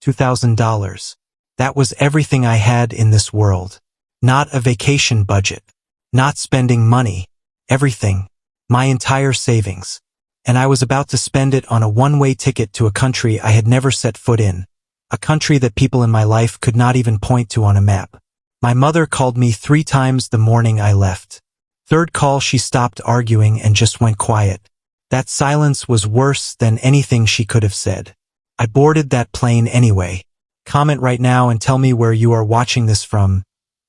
$2,000. That was everything I had in this world. Not a vacation budget. Not spending money. Everything. My entire savings. And I was about to spend it on a one-way ticket to a country I had never set foot in. A country that people in my life could not even point to on a map. My mother called me 3 times the morning I left. Third call she stopped arguing and just went quiet. That silence was worse than anything she could have said. I boarded that plane anyway. Comment right now and tell me where you are watching this from.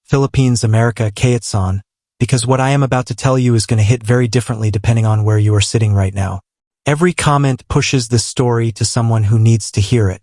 Philippines, America, Quezon, because what I am about to tell you is going to hit very differently depending on where you are sitting right now. Every comment pushes this story to someone who needs to hear it.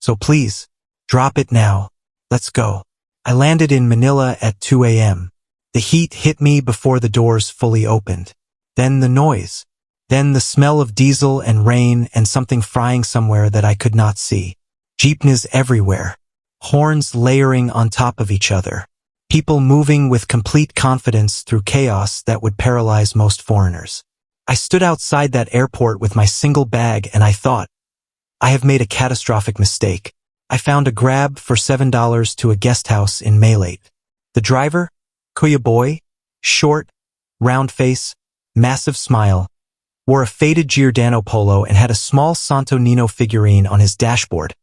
So please, drop it now. Let's go. I landed in Manila at 2 a.m. The heat hit me before the doors fully opened. Then the noise. Then the smell of diesel and rain and something frying somewhere that I could not see. Jeepneys everywhere. Horns layering on top of each other. People moving with complete confidence through chaos that would paralyze most foreigners. I stood outside that airport with my single bag and I thought, I have made a catastrophic mistake. I found a grab for $7 to a guest house in Maylate. The driver, Kuya boy, short, round face, massive smile, wore a faded Giordano polo and had a small Santo Nino figurine on his dashboard.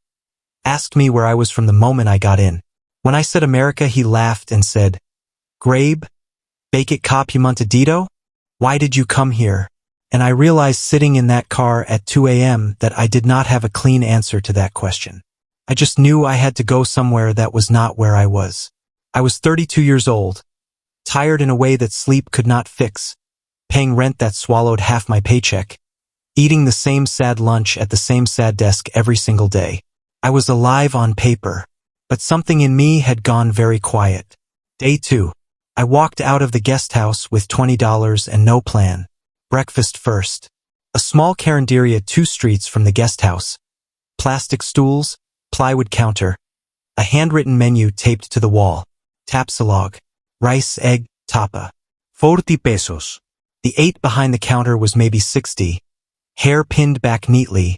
Asked me where I was from the moment I got in. When I said America, he laughed and said, Grabe, bake it cop you Nido? Why did you come here? And I realized sitting in that car at 2 a.m. that I did not have a clean answer to that question. I just knew I had to go somewhere that was not where I was. I was 32 years old, tired in a way that sleep could not fix, paying rent that swallowed half my paycheck, eating the same sad lunch at the same sad desk every single day. I was alive on paper, but something in me had gone very quiet. Day 2. I walked out of the guest house with $20 and no plan. Breakfast first. A small carinderia 2 streets from the guest house. Plastic stools, plywood counter. A handwritten menu taped to the wall. Tapsilog. Rice, egg, tapa. 40 pesos. The 8 behind the counter was maybe 60. Hair pinned back neatly.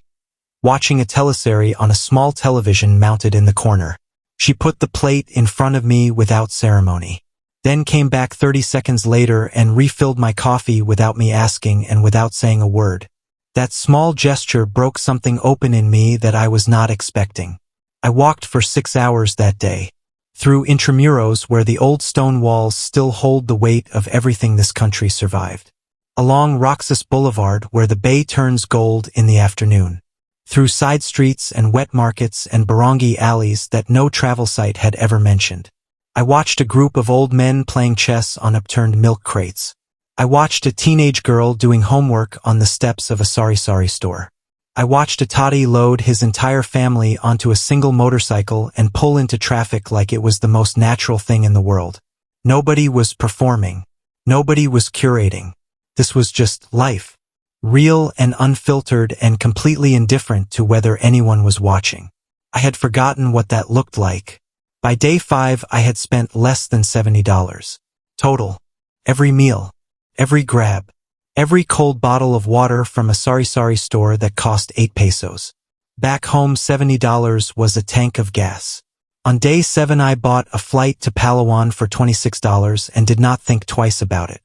Watching a teleserie on a small television mounted in the corner. She put the plate in front of me without ceremony. Then came back 30 seconds later and refilled my coffee without me asking and without saying a word. That small gesture broke something open in me that I was not expecting. I walked for 6 hours that day. Through Intramuros where the old stone walls still hold the weight of everything this country survived. Along Roxas Boulevard where the bay turns gold in the afternoon. Through side streets and wet markets and barangay alleys that no travel site had ever mentioned. I watched a group of old men playing chess on upturned milk crates. I watched a teenage girl doing homework on the steps of a sari-sari store. I watched a toddy load his entire family onto a single motorcycle and pull into traffic like it was the most natural thing in the world. Nobody was performing. Nobody was curating. This was just life. Real and unfiltered and completely indifferent to whether anyone was watching. I had forgotten what that looked like. By day 5, I had spent less than $70. Total. Every meal. Every grab. Every cold bottle of water from a sari-sari store that cost 8 pesos. Back home, $70 was a tank of gas. On day 7, I bought a flight to Palawan for $26 and did not think twice about it.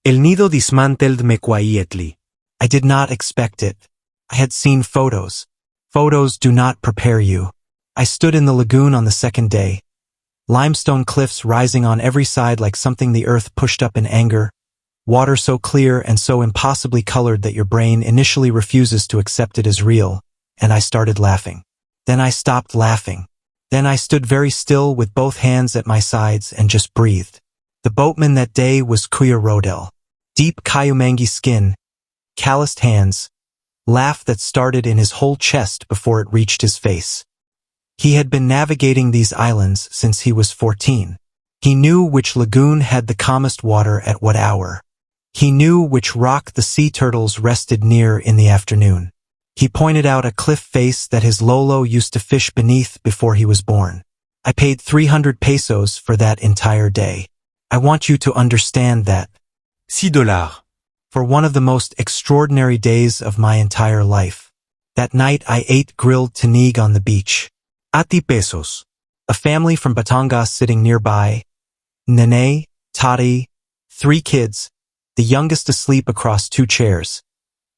El Nido dismantled me quietly. I did not expect it. I had seen photos. Photos do not prepare you. I stood in the lagoon on the second day. Limestone cliffs rising on every side like something the earth pushed up in anger. Water so clear and so impossibly colored that your brain initially refuses to accept it as real, and I started laughing. Then I stopped laughing. Then I stood very still with both hands at my sides and just breathed. The boatman that day was Kuya Rodel. Deep Kayumangi skin, calloused hands, laugh that started in his whole chest before it reached his face. He had been navigating these islands since he was 14. He knew which lagoon had the calmest water at what hour. He knew which rock the sea turtles rested near in the afternoon. He pointed out a cliff face that his Lolo used to fish beneath before he was born. I paid 300 pesos for that entire day. I want you to understand that. $6. For one of the most extraordinary days of my entire life. That night I ate grilled tinig on the beach. Ati pesos. A family from Batangas sitting nearby. Nene, Tati, 3 kids, the youngest asleep across 2 chairs.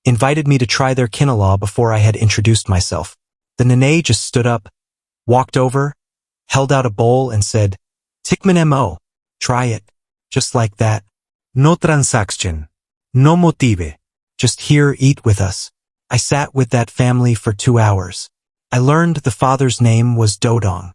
Invited me to try their kinalaw before I had introduced myself. The nene just stood up, walked over, held out a bowl and said, "Tikman mo. Try it." Just like that. No transaction. No motive. Just here, eat with us. I sat with that family for 2 hours. I learned the father's name was Dodong.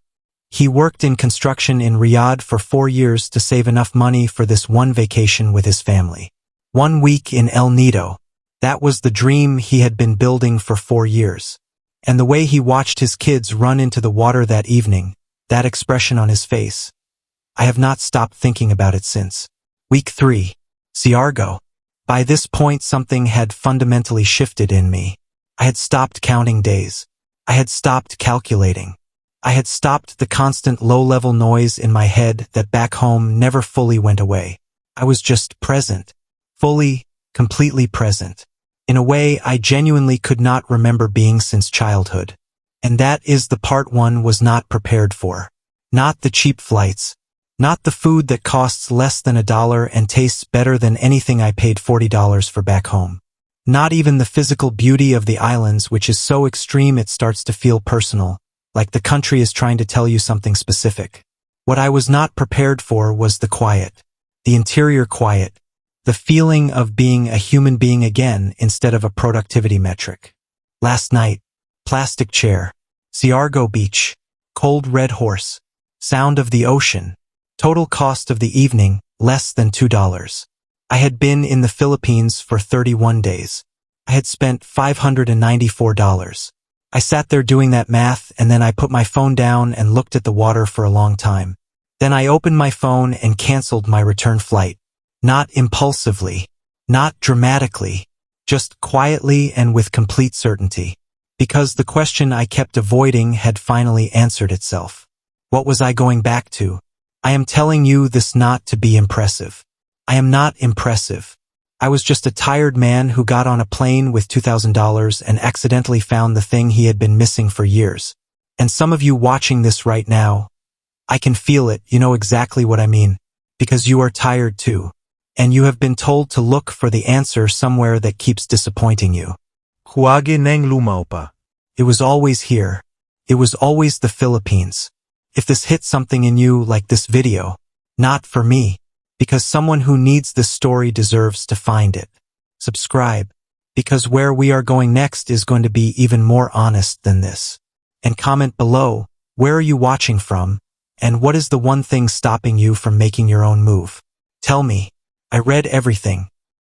He worked in construction in Riyadh for 4 years to save enough money for this one vacation with his family. 1 week in El Nido. That was the dream he had been building for 4 years. And the way he watched his kids run into the water that evening, that expression on his face. I have not stopped thinking about it since. Week 3. Siargao. By this point something had fundamentally shifted in me. I had stopped counting days. I had stopped calculating. I had stopped the constant low-level noise in my head that back home never fully went away. I was just present. Fully, completely present. In a way I genuinely could not remember being since childhood. And that is the part one was not prepared for. Not the cheap flights. Not the food that costs less than $1 and tastes better than anything I paid $40 for back home. Not even the physical beauty of the islands, which is so extreme it starts to feel personal, like the country is trying to tell you something specific. What I was not prepared for was the quiet. The interior quiet. The feeling of being a human being again instead of a productivity metric. Last night. Plastic chair. Siargao beach. Cold red horse. Sound of the ocean. Total cost of the evening, less than $2. I had been in the Philippines for 31 days. I had spent $594. I sat there doing that math and then I put my phone down and looked at the water for a long time. Then I opened my phone and canceled my return flight. Not impulsively. Not dramatically. Just quietly and with complete certainty. Because the question I kept avoiding had finally answered itself. What was I going back to? I am telling you this not to be impressive. I am not impressive. I was just a tired man who got on a plane with $2,000 and accidentally found the thing he had been missing for years. And some of you watching this right now, I can feel it, you know exactly what I mean, because you are tired too. And you have been told to look for the answer somewhere that keeps disappointing you. Huwag nang lumaw pa. It was always here. It was always the Philippines. If this hit something in you like this video, not for me, because someone who needs this story deserves to find it. Subscribe, because where we are going next is going to be even more honest than this. And comment below, where are you watching from, and what is the one thing stopping you from making your own move? Tell me. I read everything.